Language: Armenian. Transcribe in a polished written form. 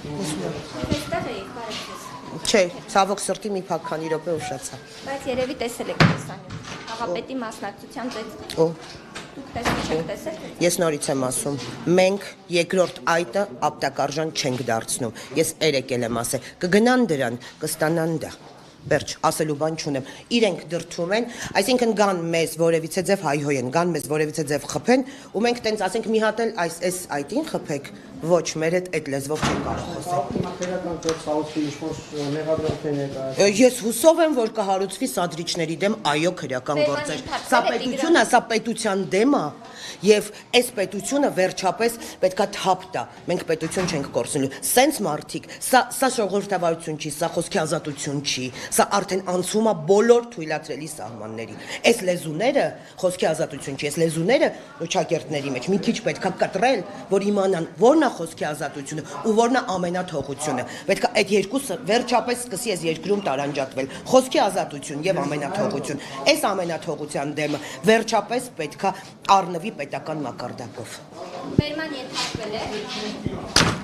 Այստեղ էիք, բարեցես։ Չէ, ցավոք սրտի մի փակ քանի րոպե ուշացա։ Բայց երևի տեսել եք տեսանյութ։ Աղապետի մասնակցության դեպք։ Օ, Դուք տեսել։ ես նորից եմ ասում, մենք երկրորդ այտը ապտակարժան չենք դարձնում։ Ես երեք եմ ասել, կգնան դրան, կստանան դա։ Վերջ, ասելու բան չունեմ։ Իրենք դրթում են, այսինքն գան մեզ որևիցե ձև հայհոյեն, գան մեզ որևիցե ձև խփեն, ու մենք տենց ասենք մի հատ էլ այս այտին խփեք, ոչ, մեր հետ լեզվով չեն կարող խոսել։ Ես հուսով եմ, որ կհարուցվի սադրիչների դեմ այո քրեական գործեր։ Սա պետություն է, սա պետության դեմ է, եւ այս պետությունը վերջապես պետքա թափ տա։ Մենք պետություն չենք կորցնելու։ Սենց մարդիկ, սա ժողովրդավարություն չի, սա խոսքի ազատություն չի, սա արդեն անցում է բոլոր թույլատրելի սահմանների։ Այս լեզուները խոսքի ազատություն չի, այս լեզուները շակերտների մեջ մի քիչ պետքա կտրել, որ իմանան որն է խոսքի ազատությունը ու որն է ամենաթողությունը։ Պետքա այդ երկուսը վերջապես սկսի այս երկրում տարանջատվել։ Խոսքի ազատություն եւ ամենաթողություն։ Այս ամենաթողության դեմը վերջապես պետքա առնվի պետական մակարդակով։ Բերման ենթարկվել է։